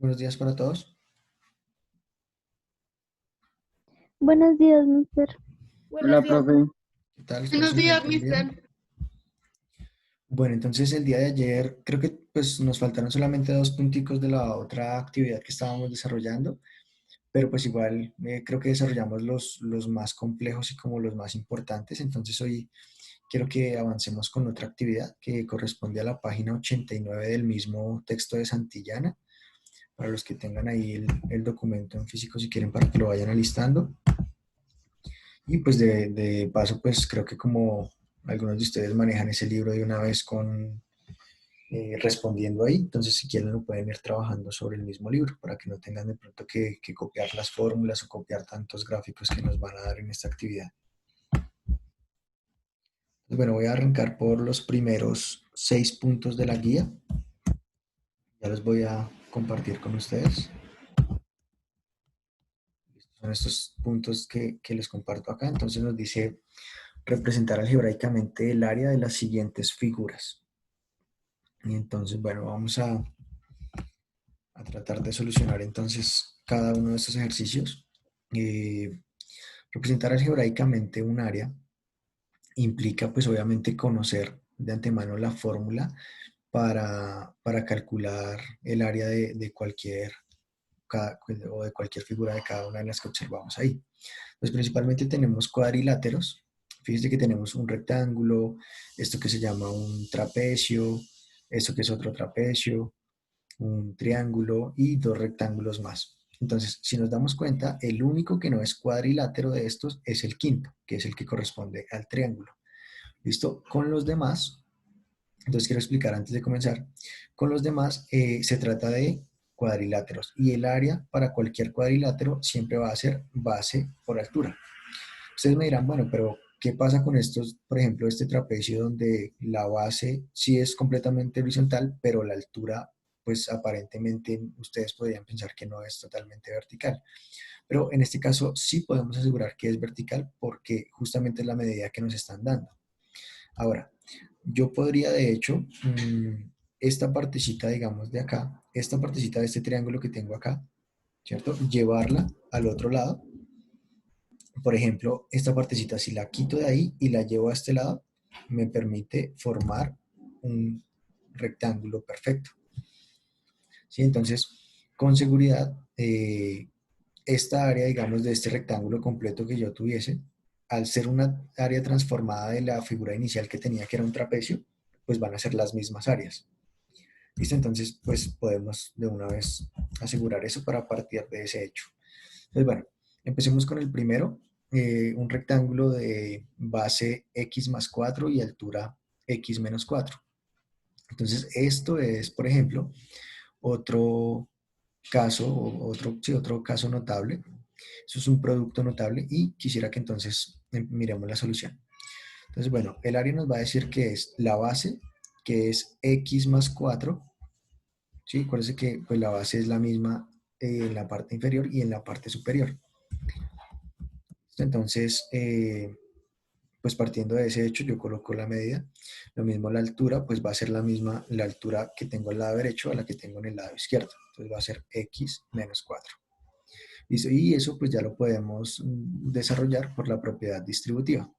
Buenos días para todos. Buenos días, mister. Buenos Hola, días. profe. ¿Qué tal? Espero Buenos se días, encuentren bien. mister. Bueno, entonces el día de ayer creo que pues nos faltaron solamente dos punticos de la otra actividad que estábamos desarrollando, pero pues igual creo que desarrollamos los más complejos y como los más importantes. Entonces hoy quiero que avancemos con otra actividad que corresponde a la página 89 del mismo texto de Santillana. Para los que tengan ahí el documento en físico, si quieren, para que lo vayan alistando. Y pues de paso, pues creo que como algunos de ustedes manejan ese libro de una vez con respondiendo ahí, entonces si quieren lo pueden ir trabajando sobre el mismo libro para que no tengan de pronto que copiar las fórmulas o copiar tantos gráficos que nos van a dar en esta actividad. Entonces, bueno, voy a arrancar por los primeros 6 puntos de la guía. Ya los voy a compartir con ustedes. Son estos puntos que les comparto acá. Entonces nos dice representar algebraicamente el área de las siguientes figuras. Y entonces, bueno, vamos a tratar de solucionar entonces cada uno de estos ejercicios. Representar algebraicamente un área implica pues obviamente conocer de antemano la fórmula para calcular el área de cualquier o de cualquier figura de cada una de las que observamos ahí. Pues principalmente tenemos cuadriláteros. Fíjense que tenemos un rectángulo, esto que se llama un trapecio, esto que es otro trapecio, un triángulo y dos rectángulos más. Entonces, si nos damos cuenta, el único que no es cuadrilátero de estos es el quinto, que es el que corresponde al triángulo. ¿Listo? Con los demás, entonces quiero explicar antes de comenzar, con los demás se trata de cuadriláteros y el área para cualquier cuadrilátero siempre va a ser base por altura. Ustedes me dirán, bueno, pero ¿qué pasa con estos, por ejemplo, este trapecio donde la base sí es completamente horizontal, pero la altura, pues aparentemente ustedes podrían pensar que no es totalmente vertical? Pero en este caso sí podemos asegurar que es vertical porque justamente es la medida que nos están dando. Ahora, yo podría de hecho, esta partecita, digamos, de acá, esta partecita de este triángulo que tengo acá, ¿cierto? Llevarla al otro lado. Por ejemplo, esta partecita, si la quito de ahí y la llevo a este lado, me permite formar un rectángulo perfecto. ¿Sí? Entonces, con seguridad, esta área, digamos, de este rectángulo completo que yo tuviese, al ser una área transformada de la figura inicial que tenía, que era un trapecio, pues van a ser las mismas áreas. ¿Listo? Entonces, pues podemos de una vez asegurar eso para partir de ese hecho. Entonces, bueno, empecemos con el primero, un rectángulo de base x más 4 y altura x menos 4. Entonces, esto es, por ejemplo, otro caso, sí, otro caso notable. Eso es un producto notable y quisiera que entonces miremos la solución. Entonces, bueno, el área nos va a decir que es la base, que es x más 4. ¿Sí? Acuérdense que pues, la base es la misma en la parte inferior y en la parte superior. Entonces, pues partiendo de ese hecho, yo coloco la medida. Lo mismo la altura, pues va a ser la misma la altura que tengo al lado derecho a la que tengo en el lado izquierdo. Entonces va a ser x menos 4. ¿Listo? Y eso pues ya lo podemos desarrollar por la propiedad distributiva.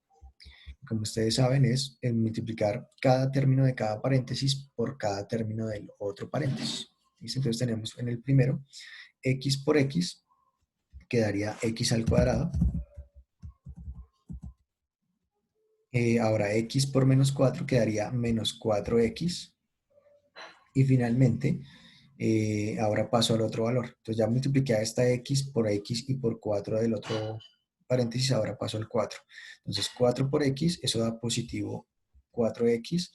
Como ustedes saben, es multiplicar cada término de cada paréntesis por cada término del otro paréntesis. ¿Listo? Entonces tenemos en el primero x por x quedaría x al cuadrado. Ahora x por menos 4 quedaría menos 4x. Y finalmente, ahora paso al otro valor. Entonces ya multipliqué a esta x por x y por 4 del otro paréntesis, ahora paso al 4. Entonces 4 por x, eso da positivo 4x.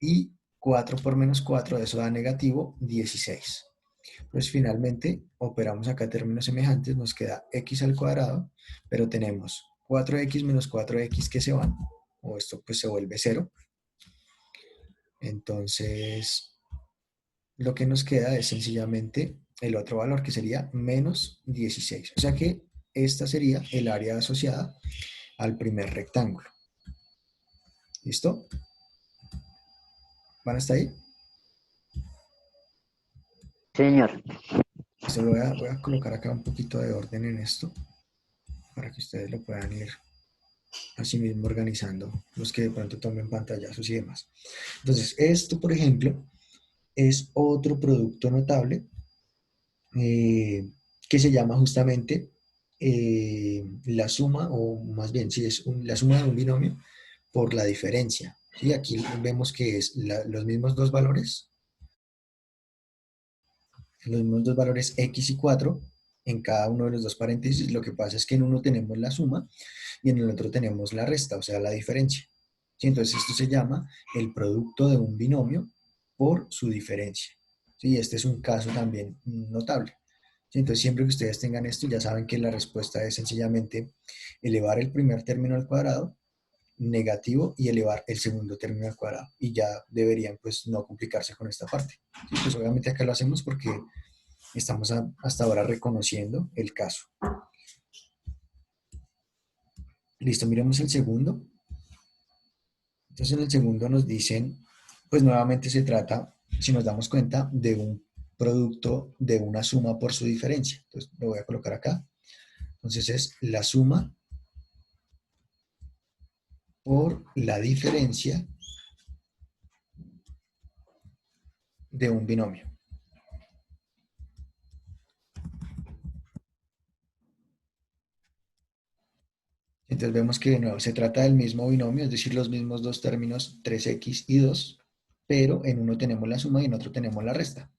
Y 4 por menos 4, eso da negativo 16. Pues finalmente operamos acá términos semejantes, nos queda x al cuadrado, pero tenemos 4x menos 4x que se van, o esto pues se vuelve 0. Entonces, lo que nos queda es sencillamente el otro valor, que sería menos 16. O sea que esta sería el área asociada al primer rectángulo. ¿Listo? ¿Van hasta ahí? Señor. Listo, voy a colocar acá un poquito de orden en esto para que ustedes lo puedan ir así mismo organizando, los que de pronto tomen pantallazos y demás. Entonces, esto, por ejemplo, es otro producto notable eh, que se llama justamente la suma, o más bien, sí, es la suma de un binomio por la diferencia. ¿Sí? Aquí vemos que es los mismos dos valores x y 4 en cada uno de los dos paréntesis. Lo que pasa es que en uno tenemos la suma y en el otro tenemos la resta, o sea, la diferencia. ¿Sí? Entonces esto se llama el producto de un binomio por su diferencia. ¿Sí? Este es un caso también notable. ¿Sí? Entonces siempre que ustedes tengan esto, ya saben que la respuesta es sencillamente elevar el primer término al cuadrado, negativo, y elevar el segundo término al cuadrado. Y ya deberían pues no complicarse con esta parte. ¿Sí? Pues obviamente acá lo hacemos porque estamos hasta ahora reconociendo el caso. Listo, miremos el segundo. Entonces en el segundo nos dicen, pues nuevamente se trata, si nos damos cuenta, de un producto de una suma por su diferencia. Entonces lo voy a colocar acá. Entonces es la suma por la diferencia de un binomio. Entonces vemos que de nuevo se trata del mismo binomio, es decir, los mismos dos términos 3x y 2, pero en uno tenemos la suma y en otro tenemos la resta.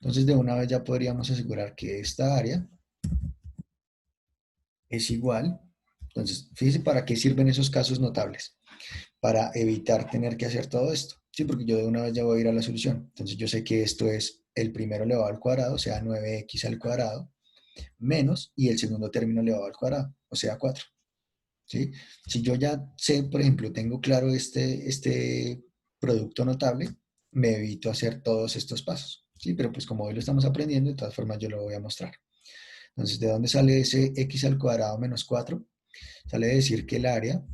Entonces de una vez ya podríamos asegurar que esta área es igual. Entonces, fíjense para qué sirven esos casos notables. Para evitar tener que hacer todo esto. Sí, porque yo de una vez ya voy a ir a la solución. Entonces yo sé que esto es el primero elevado al cuadrado, o sea, 9x al cuadrado, menos, y el segundo término elevado al cuadrado, o sea, 4. ¿Sí? Si yo ya sé, por ejemplo, tengo claro este producto notable, me evito hacer todos estos pasos. ¿Sí? Pero pues como hoy lo estamos aprendiendo, de todas formas yo lo voy a mostrar. Entonces, ¿de dónde sale ese x al cuadrado menos 4? Sale a decir que el área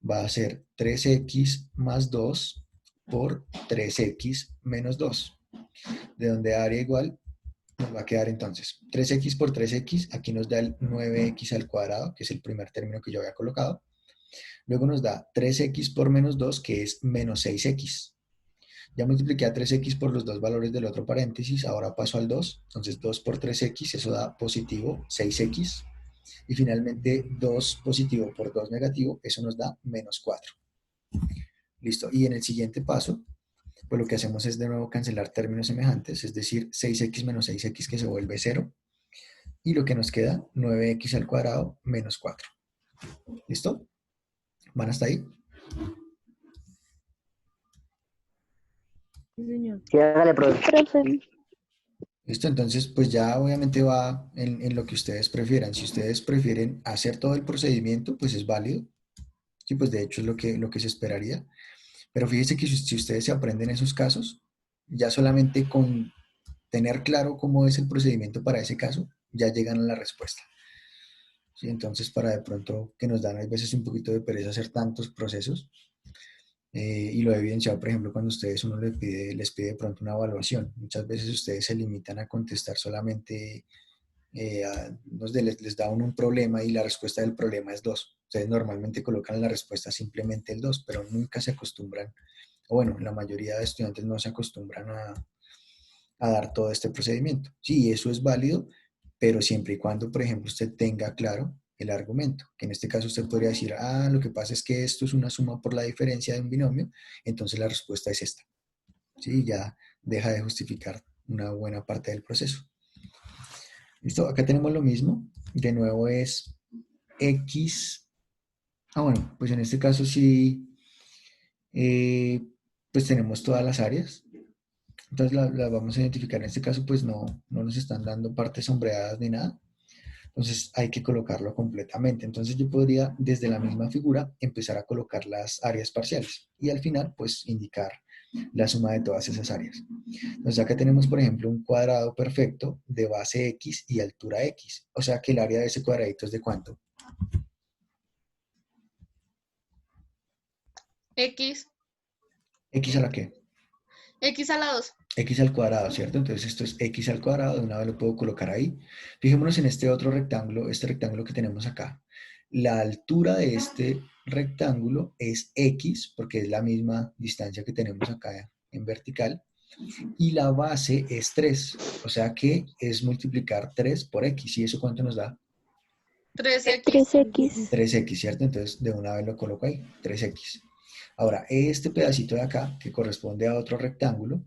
va a ser 3x más 2 por 3x menos 2, de donde área igual nos va a quedar entonces 3x por 3x, aquí nos da el 9x al cuadrado, que es el primer término que yo había colocado. Luego nos da 3x por menos 2, que es menos 6x. Ya multipliqué a 3x por los dos valores del otro paréntesis, ahora paso al 2, entonces 2 por 3x, eso da positivo 6x. Y finalmente 2 positivo por 2 negativo, eso nos da menos 4. Listo. Y en el siguiente paso, pues lo que hacemos es de nuevo cancelar términos semejantes, es decir, 6x menos 6x que se vuelve 0. Y lo que nos queda, 9x al cuadrado menos 4. ¿Listo? ¿Van hasta ahí? Sí, señor. Sí, hágale, profe. Profe, Listo, entonces pues ya obviamente va en lo que ustedes prefieran. Si ustedes prefieren hacer todo el procedimiento, pues es válido. Sí, pues de hecho es lo que se esperaría. Pero fíjense que si ustedes se aprenden esos casos, ya solamente con tener claro cómo es el procedimiento para ese caso, ya llegan a la respuesta. ¿Sí? Entonces, para de pronto que nos dan a veces un poquito de pereza hacer tantos procesos, y lo he evidenciado, por ejemplo, cuando ustedes uno les pide de pronto una evaluación. Muchas veces ustedes se limitan a contestar solamente, les da uno un problema y la respuesta del problema es 2. Ustedes normalmente colocan en la respuesta simplemente el 2, pero nunca se acostumbran, o bueno, la mayoría de estudiantes no se acostumbran a dar todo este procedimiento. Sí, eso es válido, pero siempre y cuando, por ejemplo, usted tenga claro el argumento, que en este caso usted podría decir, ah, lo que pasa es que esto es una suma por la diferencia de un binomio, entonces la respuesta es esta. Sí, ya deja de justificar una buena parte del proceso. Listo, acá tenemos lo mismo. De nuevo es x. Ah, bueno, pues en este caso sí, eh, pues tenemos todas las áreas. Entonces la vamos a identificar. En este caso, pues no nos están dando partes sombreadas ni nada. Entonces hay que colocarlo completamente. Entonces yo podría desde la misma figura empezar a colocar las áreas parciales y al final pues indicar la suma de todas esas áreas. Entonces acá tenemos por ejemplo un cuadrado perfecto de base x y altura x. O sea que el área de ese cuadradito es de ¿cuánto? X, ¿X a la qué? X a la 2. X al cuadrado, ¿cierto? Entonces esto es X al cuadrado, de una vez lo puedo colocar ahí. Fijémonos en este otro rectángulo, este rectángulo que tenemos acá. La altura de este rectángulo es X, porque es la misma distancia que tenemos acá en vertical, y la base es 3, o sea que es multiplicar 3 por X, ¿y eso cuánto nos da? 3X. 3x. 3X, ¿cierto? Entonces de una vez lo coloco ahí, 3X. Ahora, este pedacito de acá, que corresponde a otro rectángulo,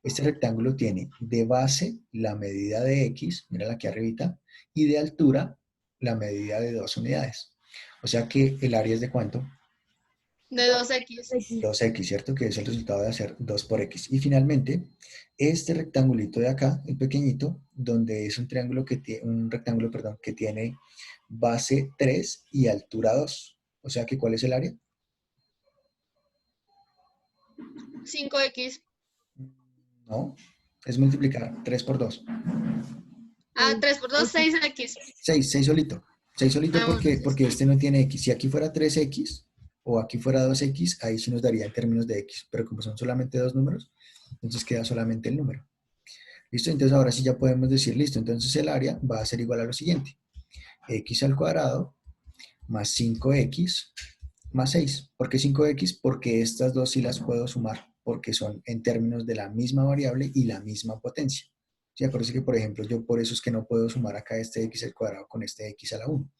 este rectángulo tiene de base la medida de X, mira aquí arribita, y de altura la medida de 2 unidades. O sea que el área es de ¿cuánto? De 2X. 2X, ¿cierto? Que es el resultado de hacer 2 por X. Y finalmente, este rectangulito de acá, el pequeñito, donde es un triángulo que tiene, un rectángulo, perdón, que tiene base 3 y altura 2. O sea que, ¿cuál es el área? 5X. No, es multiplicar 3 por 2. Ah, 3 por 2, 6X. 6, 6 solito. 6 solito Ah, bueno, porque este no tiene X. Si aquí fuera 3X o aquí fuera 2X, ahí sí nos daría en términos de X. Pero como son solamente dos números, entonces queda solamente el número. ¿Listo? Entonces ahora sí ya podemos decir, listo, entonces el área va a ser igual a lo siguiente. X al cuadrado más 5X más 6. ¿Por qué 5X? Porque estas dos sí las puedo sumar, porque son en términos de la misma variable y la misma potencia. ¿Sí? Acuérdense que, por ejemplo, yo por eso es que no puedo sumar acá este X al cuadrado con este X a la 1.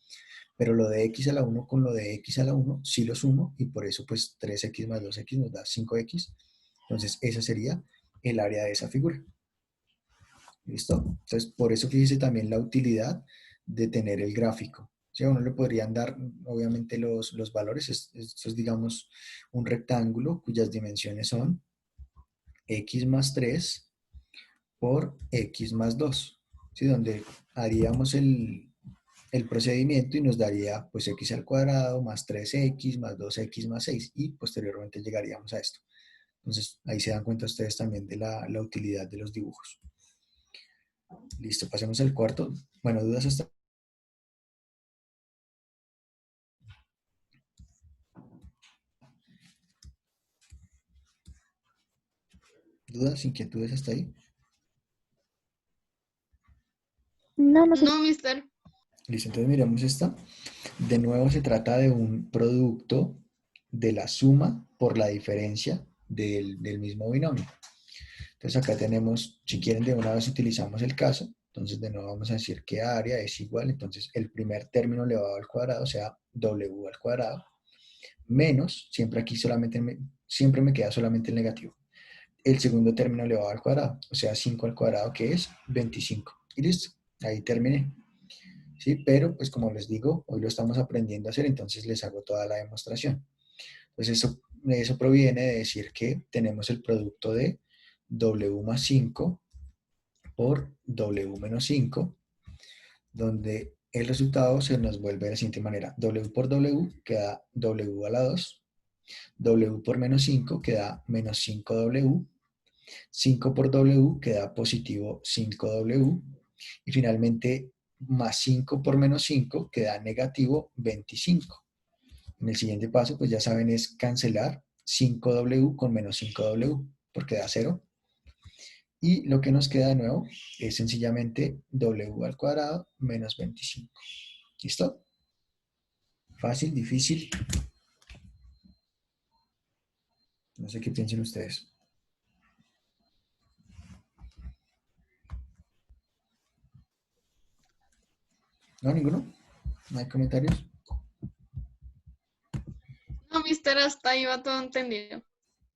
Pero lo de X a la 1 con lo de X a la 1 sí lo sumo y por eso pues 3X más 2X nos da 5X. Entonces esa sería el área de esa figura. ¿Listo? Entonces, por eso fíjese también la utilidad de tener el gráfico. ¿Sí? A uno le podrían dar, obviamente, los valores. Esto es, digamos, un rectángulo cuyas dimensiones son x más 3 por x más 2. ¿Sí? Donde haríamos el procedimiento y nos daría pues x al cuadrado más 3x más 2x más 6 y posteriormente llegaríamos a esto. Entonces, ahí se dan cuenta ustedes también de la utilidad de los dibujos. Listo, pasemos al cuarto. Bueno, dudas hasta... ¿Dudas, inquietudes hasta ahí? No, no sé. no, mister. Listo, entonces miremos esta. De nuevo se trata de un producto de la suma por la diferencia del mismo binomio. Entonces acá tenemos, si quieren de una vez utilizamos el caso, entonces de nuevo vamos a decir que área es igual, entonces el primer término elevado al cuadrado, o sea, w al cuadrado, menos, siempre aquí solamente siempre me queda solamente el negativo, el segundo término elevado al cuadrado, o sea, 5 al cuadrado, que es 25. Y listo, ahí terminé. ¿Sí? Pero, pues como les digo, hoy lo estamos aprendiendo a hacer, entonces les hago toda la demostración. Entonces, eso proviene de decir que tenemos el producto de W más 5 por W menos 5, donde el resultado se nos vuelve de la siguiente manera. W por W queda W a la 2, W por menos 5 queda menos 5W, 5 por W queda positivo 5W, y finalmente más 5 por menos 5 queda negativo 25. En el siguiente paso, pues ya saben, es cancelar 5W con menos 5W, porque da 0. Y lo que nos queda de nuevo es sencillamente W al cuadrado menos 25. ¿Listo? Fácil, difícil. No sé qué piensen ustedes. ¿No? ¿Ninguno? ¿No hay comentarios? No, mister, hasta ahí va todo entendido.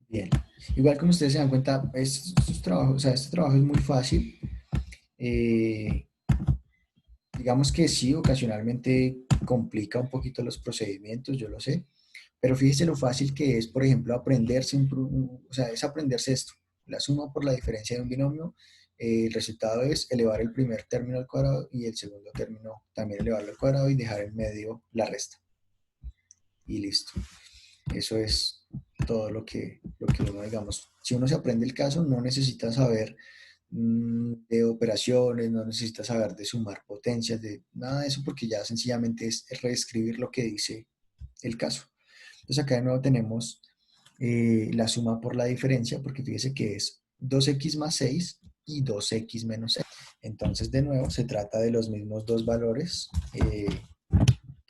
Bien. Igual como ustedes se dan cuenta, este trabajo es muy fácil. Eh, digamos que sí, ocasionalmente complica un poquito los procedimientos, yo lo sé, pero fíjese lo fácil que es, por ejemplo, aprenderse, o sea, es aprenderse esto. La suma por la diferencia de un binomio, el resultado es elevar el primer término al cuadrado y el segundo término también elevarlo al cuadrado y dejar en medio la resta. Y listo. Eso es todo lo que uno, digamos, si uno se aprende el caso, no necesita saber de operaciones, no necesita saber de sumar potencias, de nada de eso, porque ya sencillamente es reescribir lo que dice el caso. Entonces acá de nuevo tenemos la suma por la diferencia, porque fíjese que es 2x más 6 y 2x menos 6. Entonces, de nuevo, se trata de los mismos dos valores que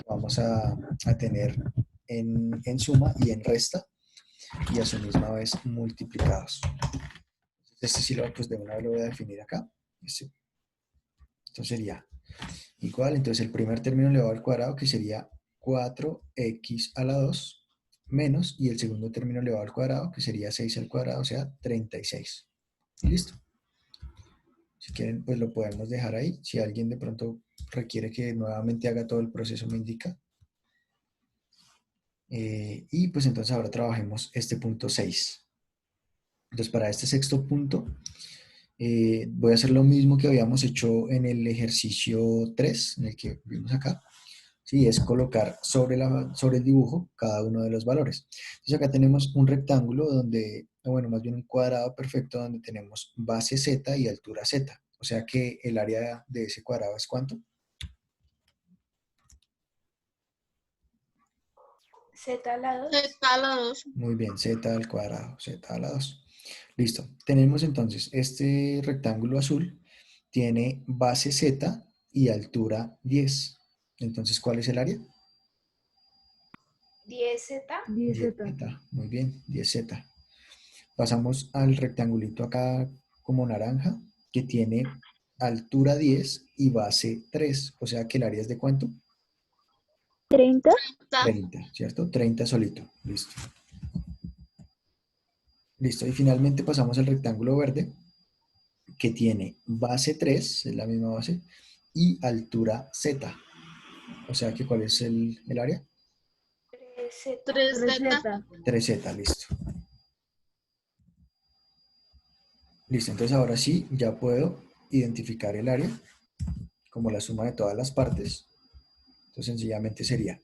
vamos a tener en suma y en resta, y a su misma vez multiplicados. Este sí lo, pues de una vez lo voy a definir acá. Esto sería igual, entonces el primer término elevado al cuadrado, que sería 4x a la 2, menos, y el segundo término elevado al cuadrado, que sería 6 al cuadrado, o sea, 36. Y listo. Si quieren, pues lo podemos dejar ahí. Si alguien de pronto requiere que nuevamente haga todo el proceso, me indica. Y pues entonces ahora trabajemos este punto 6. Entonces para este sexto punto, voy a hacer lo mismo que habíamos hecho en el ejercicio 3, en el que vimos acá. Sí, es colocar sobre el dibujo cada uno de los valores. Entonces acá tenemos un rectángulo donde, o bueno, más bien un cuadrado perfecto donde tenemos base z y altura z. O sea que el área de ese cuadrado es ¿cuánto? Z a la 2. Está la 2. Muy bien, z al cuadrado, z a la 2. Listo. Tenemos entonces este rectángulo azul, tiene base z y altura 10. Entonces, ¿cuál es el área? 10Z. 10z. Muy bien, 10z. Pasamos al rectangulito acá como naranja, que tiene altura 10 y base 3. O sea que el área es de ¿cuánto? 30. 30, ¿cierto? 30 solito. Listo. Listo. Y finalmente pasamos al rectángulo verde, que tiene base 3, es la misma base, y altura z. O sea que ¿cuál es el área? 3Z. 3Z. 3z, listo. Listo, entonces ahora sí ya puedo identificar el área como la suma de todas las partes. Entonces sencillamente sería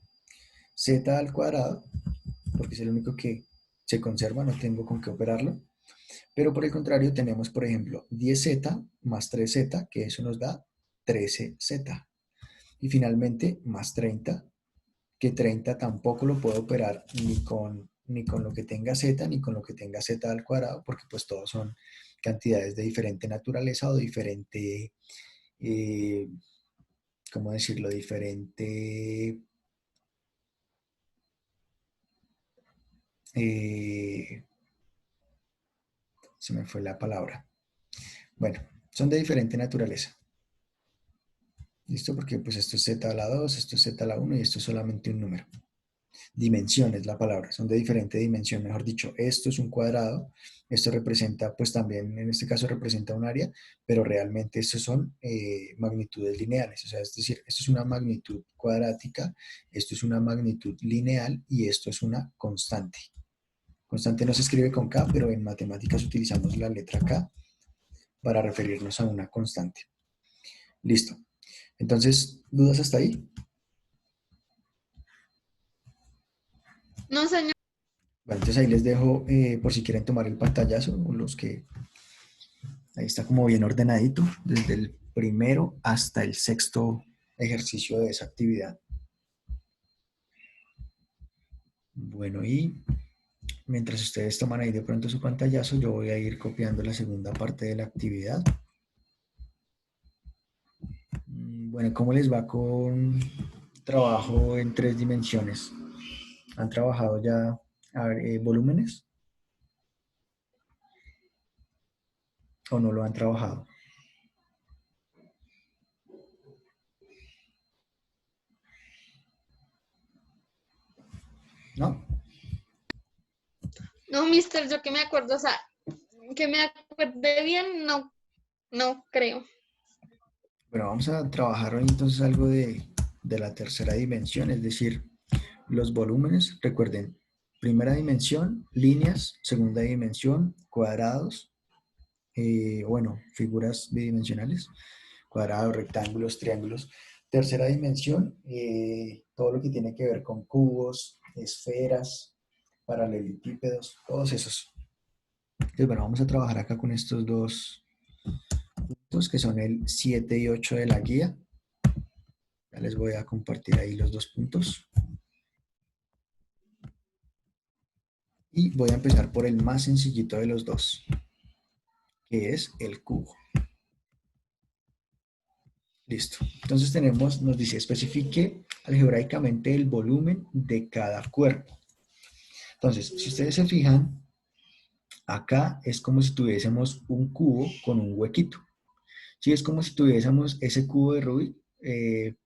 z al cuadrado, porque es el único que se conserva, no tengo con qué operarlo. Pero por el contrario tenemos, por ejemplo, 10z más 3z, que eso nos da 13z. Y finalmente más 30, que 30 tampoco lo puedo operar ni con lo que tenga z, ni con lo que tenga z al cuadrado, porque pues todos son cantidades de diferente naturaleza o diferente, eh, ¿cómo decirlo? Diferente, eh, se me fue la palabra. Bueno, son de diferente naturaleza. ¿Listo? Porque pues esto es z a la 2, esto es z a la 1 y esto es solamente un número. Dimensión es la palabra, son de diferente dimensión, mejor dicho, esto es un cuadrado, esto representa, pues también en este caso representa un área, pero realmente estos son magnitudes lineales, o sea, es decir, esto es una magnitud cuadrática, esto es una magnitud lineal y esto es una constante. Constante no se escribe con K, pero en matemáticas utilizamos la letra K para referirnos a una constante. Listo. Entonces, ¿dudas hasta ahí? No, señor. Bueno, entonces ahí les dejo por si quieren tomar el pantallazo, los que ahí está como bien ordenadito, desde el primero hasta el sexto ejercicio de esa actividad. Bueno, y mientras ustedes toman ahí de pronto su pantallazo, yo voy a ir copiando la segunda parte de la actividad. Bueno, ¿cómo les va con trabajo en 3 dimensiones? ¿Han trabajado ya volúmenes o no lo han trabajado? ¿No? No, mister, yo que me acuerdo, o sea, que me acuerde bien, no, no creo. Bueno, vamos a trabajar hoy entonces algo de la tercera dimensión, es decir, los volúmenes. Recuerden, primera dimensión, líneas, segunda dimensión, cuadrados, bueno, figuras bidimensionales, cuadrados, rectángulos, triángulos. Tercera dimensión, todo lo que tiene que ver con cubos, esferas, paralelepípedos, todos esos. Entonces, bueno, vamos a trabajar acá con estos dos puntos que son el 7 y 8 de la guía. Ya les voy a compartir ahí los dos puntos. Y voy a empezar por el más sencillito de los dos, que es el cubo. Listo. Entonces tenemos, nos dice, especifique algebraicamente el volumen de cada cuerpo. Entonces, si ustedes se fijan, acá es como si tuviésemos un cubo con un huequito. Sí, es como si tuviésemos ese cubo de Rubik,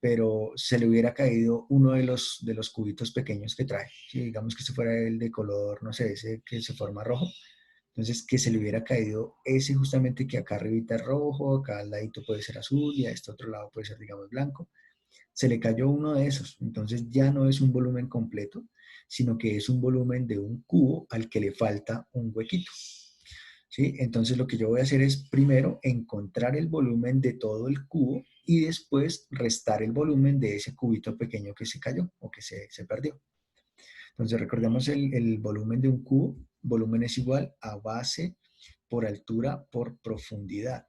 pero se le hubiera caído uno de los cubitos pequeños que trae. Sí, digamos que este fuera el de color, no sé, ese que se forma rojo. Entonces, que se le hubiera caído ese justamente que acá arribita es rojo, acá al ladito puede ser azul y a este otro lado puede ser, digamos, blanco. Se le cayó uno de esos. Entonces ya no es un volumen completo, sino que es un volumen de un cubo al que le falta un huequito. ¿Sí? Entonces lo que yo voy a hacer es primero encontrar el volumen de todo el cubo y después restar el volumen de ese cubito pequeño que se cayó o que se perdió. Entonces recordemos el volumen de un cubo. Volumen es igual a base por altura por profundidad.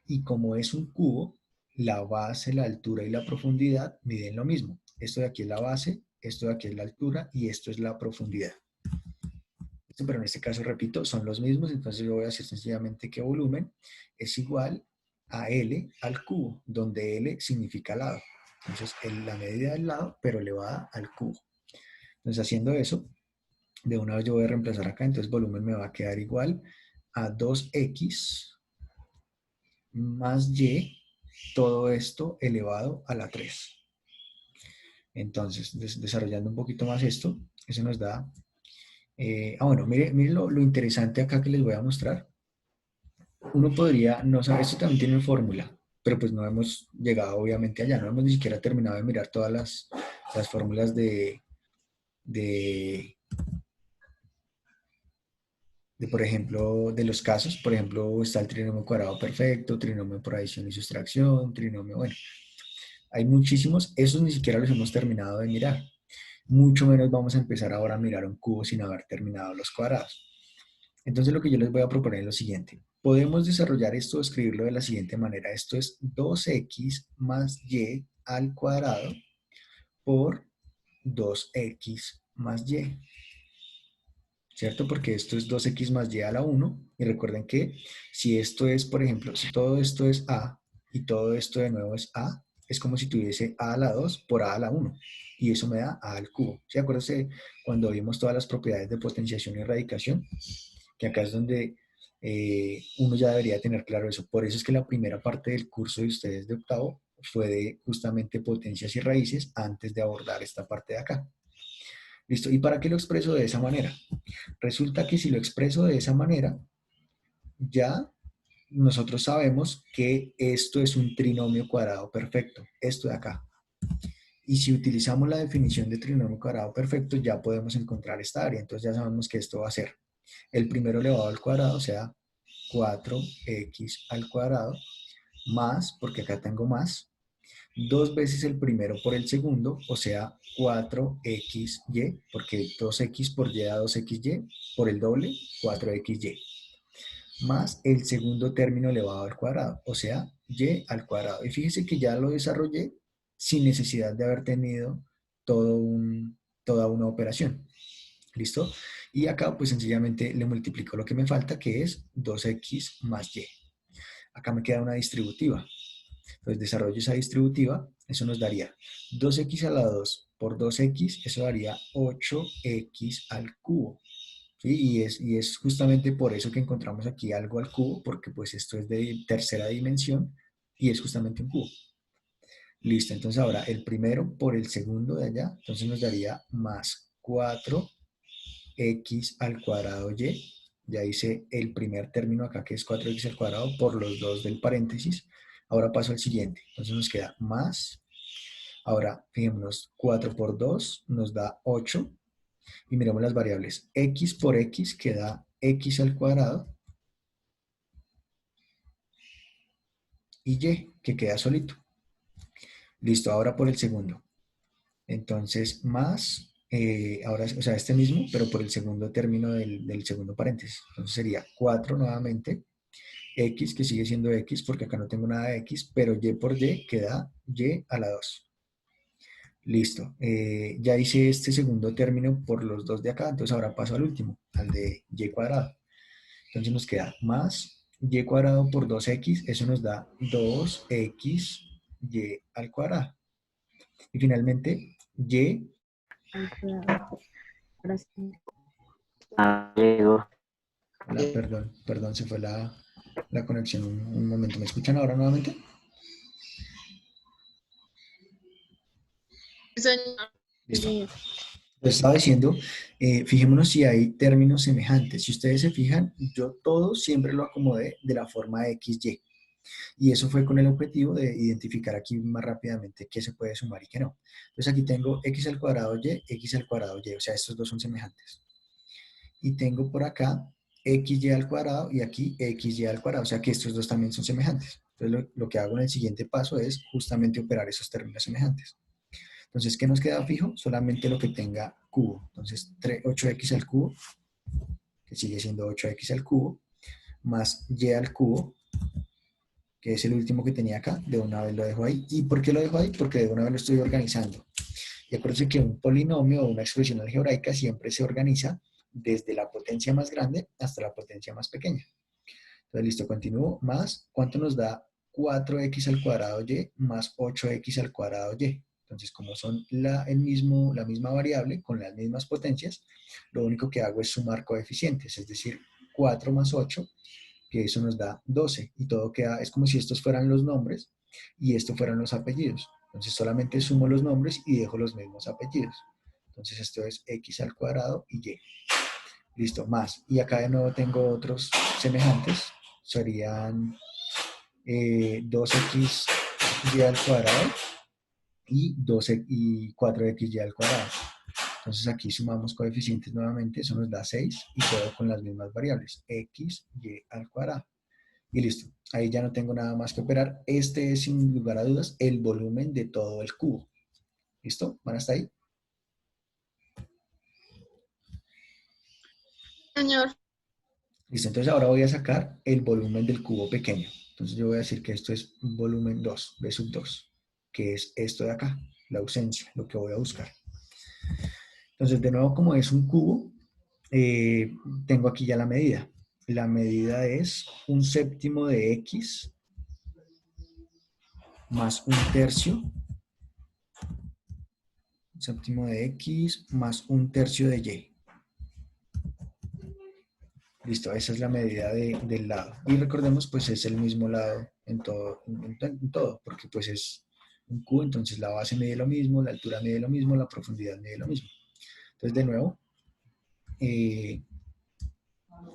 Y como es un cubo, la base, la altura y la profundidad miden lo mismo. Esto de aquí es la base, esto de aquí es la altura y esto es la profundidad. Pero en este caso, repito, son los mismos, entonces yo voy a hacer sencillamente que volumen es igual a L al cubo, donde L significa lado. Entonces, la medida del lado, pero elevada al cubo. Entonces, haciendo eso, de una vez yo voy a reemplazar acá, entonces volumen me va a quedar igual a 2x más y, todo esto elevado a la 3. Entonces, desarrollando un poquito más esto, eso nos da... bueno, mire lo interesante acá que les voy a mostrar. Uno podría, no saber, esto también tiene fórmula, pero pues no hemos llegado obviamente allá, no hemos ni siquiera terminado de mirar todas las fórmulas de, por ejemplo, de los casos. Por ejemplo, está el trinomio cuadrado perfecto, trinomio por adición y sustracción, trinomio, bueno, hay muchísimos, esos ni siquiera los hemos terminado de mirar. Mucho menos vamos a empezar ahora a mirar un cubo sin haber terminado los cuadrados. Entonces lo que yo les voy a proponer es lo siguiente. Podemos desarrollar esto o escribirlo de la siguiente manera. Esto es 2x más y al cuadrado por 2x más y. ¿Cierto? Porque esto es 2x más y a la 1. Y recuerden que si esto es, por ejemplo, si todo esto es a y todo esto de nuevo es a, es como si tuviese a la 2 por a la 1. Y eso me da a al cubo. ¿Sí? Acuérdense cuando vimos todas las propiedades de potenciación y radicación, que acá es donde uno ya debería tener claro eso. Por eso es que la primera parte del curso de ustedes de octavo fue de justamente potencias y raíces antes de abordar esta parte de acá. ¿Listo? ¿Y para qué lo expreso de esa manera? Resulta que si lo expreso de esa manera, ya nosotros sabemos que esto es un trinomio cuadrado perfecto, esto de acá. Y si utilizamos la definición de trinomio cuadrado perfecto, ya podemos encontrar esta área. Entonces ya sabemos que esto va a ser el primero elevado al cuadrado, o sea, 4x al cuadrado, más, porque acá tengo más, dos veces el primero por el segundo, o sea, 4xy, porque 2x por y da 2xy, por el doble, 4xy, más el segundo término elevado al cuadrado, o sea, y al cuadrado. Y fíjese que ya lo desarrollé sin necesidad de haber tenido toda una operación. ¿Listo? Y acá pues sencillamente le multiplico lo que me falta, que es 2x más y. Acá me queda una distributiva. Entonces desarrollo esa distributiva, eso nos daría 2x a la 2 por 2x, eso daría 8x al cubo. ¿Sí? Y es justamente por eso que encontramos aquí algo al cubo, porque pues esto es de tercera dimensión y es justamente un cubo. Listo, entonces ahora el primero por el segundo de allá, entonces nos daría más 4x al cuadrado y, ya hice el primer término acá que es 4x al cuadrado por los dos del paréntesis. Ahora paso al siguiente, entonces nos queda más, ahora fijémonos, 4 por 2 nos da 8, y miremos las variables, x por x queda x al cuadrado, y y que queda solito. Listo, ahora por el segundo. Entonces, más, ahora, o sea, este mismo, pero por el segundo término del segundo paréntesis. Entonces sería 4 nuevamente, x, que sigue siendo x, porque acá no tengo nada de x, pero y por y queda y a la 2. Listo. Ya hice este segundo término por los dos de acá, entonces ahora paso al último, al de y cuadrado. Entonces nos queda más y cuadrado por 2x, eso nos da 2xy al cuadrado. Y finalmente, y, Ahora sí. Llegó. perdón, se fue la conexión un momento. ¿Me escuchan ahora nuevamente? Señor. Listo. Sí. Lo estaba diciendo, fijémonos si hay términos semejantes. Si ustedes se fijan, yo todo siempre lo acomodé de la forma XY. Y eso fue con el objetivo de identificar aquí más rápidamente qué se puede sumar y qué no. Entonces aquí tengo x al cuadrado y, x al cuadrado y, o sea, estos dos son semejantes. Y tengo por acá xy al cuadrado y aquí xy al cuadrado, o sea que estos dos también son semejantes. Entonces lo que hago en el siguiente paso es justamente operar esos términos semejantes. Entonces, ¿qué nos queda fijo? Solamente lo que tenga cubo. Entonces, 8x al cubo, que sigue siendo 8x al cubo, más y al cubo, que es el último que tenía acá, de una vez lo dejo ahí. ¿Y por qué lo dejo ahí? Porque de una vez lo estoy organizando. Y acuérdense que un polinomio o una expresión algebraica siempre se organiza desde la potencia más grande hasta la potencia más pequeña. Entonces, listo, continúo. Más, ¿cuánto nos da 4x al cuadrado y más 8x al cuadrado y? Entonces, como son la misma variable con las mismas potencias, lo único que hago es sumar coeficientes, es decir, 4 más 8, que eso nos da 12. Y todo queda, es como si estos fueran los nombres y estos fueran los apellidos. Entonces, solamente sumo los nombres y dejo los mismos apellidos. Entonces, esto es x al cuadrado y y. Listo, más. Y acá de nuevo tengo otros semejantes. Serían 2x y al cuadrado y, 12, y 4x y al cuadrado. Entonces aquí sumamos coeficientes nuevamente, eso nos da 6 y todo con las mismas variables, x, y al cuadrado. Y listo, ahí ya no tengo nada más que operar. Este es sin lugar a dudas el volumen de todo el cubo. ¿Listo? ¿Van hasta ahí? Señor. Listo, entonces ahora voy a sacar el volumen del cubo pequeño. Entonces yo voy a decir que esto es volumen 2, B sub 2, que es esto de acá, la ausencia, lo que voy a buscar. Entonces, de nuevo, como es un cubo, tengo aquí ya la medida. La medida es 1/7 de x más 1/3, 1/7 de x más 1/3 de y. Listo, esa es la medida del lado. Y recordemos, pues es el mismo lado en todo, porque pues es un cubo, entonces la base mide lo mismo, la altura mide lo mismo, la profundidad mide lo mismo. Entonces, de nuevo,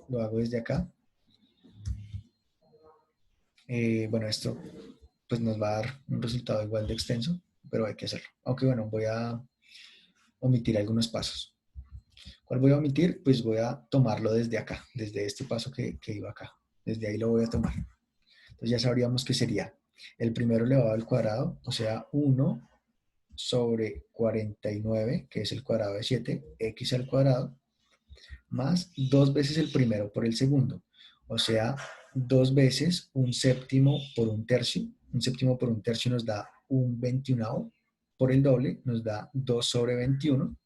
lo hago desde acá. Bueno, esto pues nos va a dar un resultado igual de extenso, pero hay que hacerlo. Aunque bueno, voy a omitir algunos pasos. ¿Cuál voy a omitir? Pues voy a tomarlo desde acá, desde este paso que iba acá. Desde ahí lo voy a tomar. Entonces ya sabríamos que sería el primero elevado al cuadrado, o sea, 1 sobre 49, que es el cuadrado de 7, x al cuadrado, más 2 veces el primero por el segundo, o sea, 2 veces 1/7 por 1/3. 1/7 por 1/3 nos da 1/21, por el doble nos da 2 sobre 21,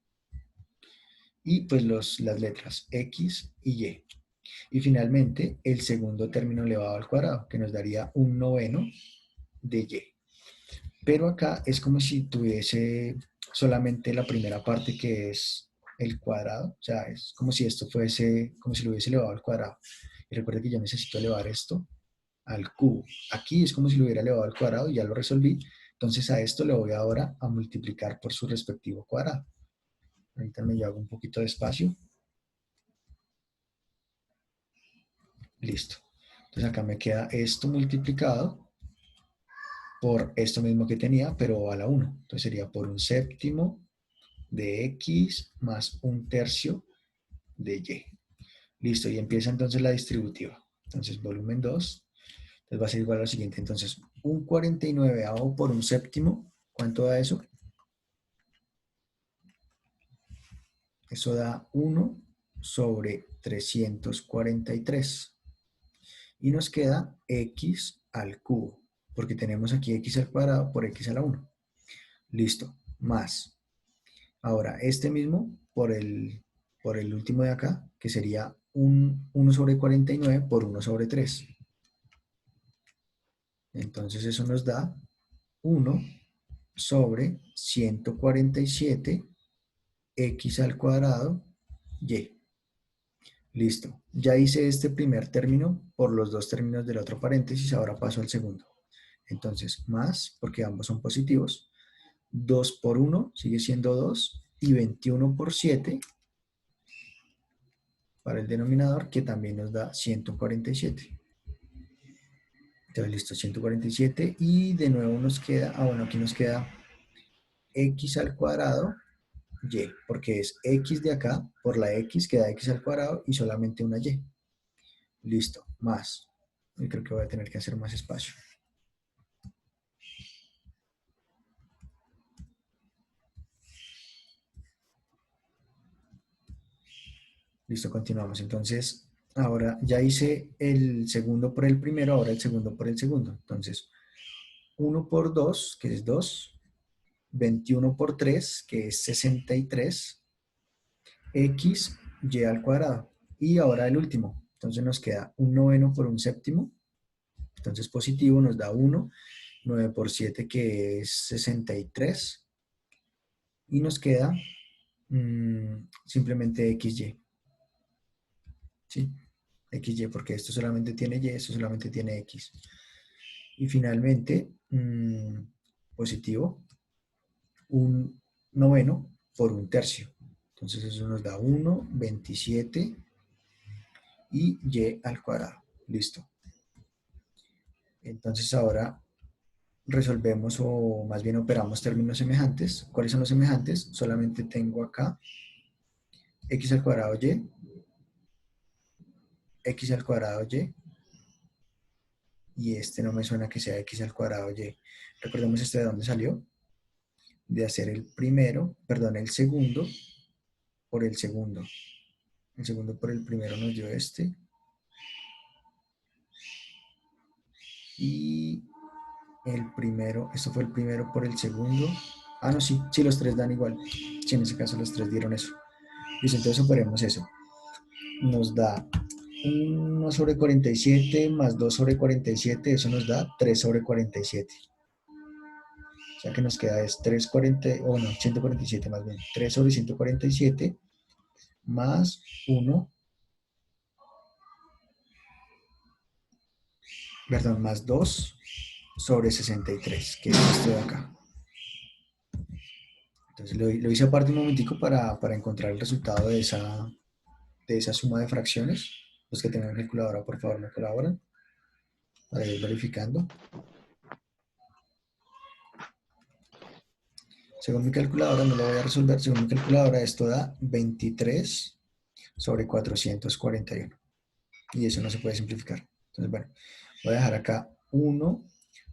y pues las letras x y y. Y finalmente el segundo término elevado al cuadrado, que nos daría 1/9 de y. Pero acá es como si tuviese solamente la primera parte, que es el cuadrado, o sea, es como si esto fuese, como si lo hubiese elevado al cuadrado. Y recuerda que yo necesito elevar esto al cubo. Aquí es como si lo hubiera elevado al cuadrado y ya lo resolví. Entonces a esto le voy ahora a multiplicar por su respectivo cuadrado. Ahorita me hago un poquito de espacio. Listo. Entonces acá me queda esto multiplicado por esto mismo que tenía, pero a la 1. Entonces sería por 1/7 de x más 1/3 de y. Listo, y empieza entonces la distributiva. Entonces, volumen 2, entonces va a ser igual a lo siguiente. Entonces, 1/49 por 1/7, ¿cuánto da eso? Eso da 1 sobre 343. Y nos queda x al cubo, porque tenemos aquí x al cuadrado por x a la 1. Listo. más. Ahora, este mismo por el último de acá, que sería 1 sobre 49 por 1 sobre 3. Entonces eso nos da 1 sobre 147 x al cuadrado y. Listo. Ya hice este primer término por los dos términos del otro paréntesis, ahora paso al segundo. Entonces, más, porque ambos son positivos, 2 por 1 sigue siendo 2 y 21 por 7 para el denominador, que también nos da 147. Entonces, listo, 147 y de nuevo nos queda, bueno, aquí nos queda x al cuadrado y, porque es x de acá por la x queda x al cuadrado y solamente una y. Listo, más. Y creo que voy a tener que hacer más espacio. Listo, continuamos. Entonces, ahora ya hice el segundo por el primero, ahora el segundo por el segundo. Entonces, 1 por 2, que es 2, 21 por 3, que es 63, x, y al cuadrado. Y ahora el último. Entonces nos queda un noveno por un séptimo. Entonces positivo nos da 1, 9 por 7, que es 63. Y nos queda simplemente xy. ¿Sí? XY, porque esto solamente tiene y, esto solamente tiene x. Y finalmente, positivo, un noveno por un tercio. Entonces eso nos da 1, 27 y al cuadrado. Listo. Entonces ahora resolvemos o más bien operamos términos semejantes. ¿Cuáles son los semejantes? Solamente tengo acá x al cuadrado y, x al cuadrado y este no me suena que sea x al cuadrado y. Recordemos este de dónde salió. De hacer el primero, perdón, el segundo por el segundo. El segundo por el primero nos dio este. Y el primero, esto fue el primero por el segundo. Ah, no, sí, sí, los tres dan igual. Sí, en ese caso los tres dieron eso. Listo, entonces operemos eso. Nos da 1 sobre 47 más 2 sobre 47, eso nos da 3 sobre 47. O sea que nos queda es 147 más bien. 3 sobre 147 más 1, perdón, más 2 sobre 63, que es esto de acá. Entonces lo hice aparte un momentico para encontrar el resultado de esa suma de fracciones. Los que tengan calculadora, por favor, me colaboran para ir verificando. Según mi calculadora, no lo voy a resolver, según mi calculadora esto da 23 sobre 441. Y eso no se puede simplificar. Entonces, bueno, voy a dejar acá 1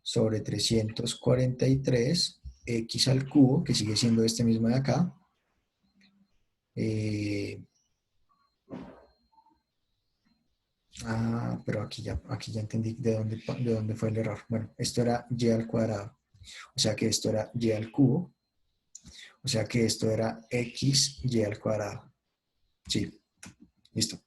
sobre 343 x al cubo, que sigue siendo este mismo de acá. Pero aquí ya entendí de dónde fue el error. Bueno, esto era y al cuadrado. O sea que esto era y al cubo. O sea que esto era x y al cuadrado. Sí, listo.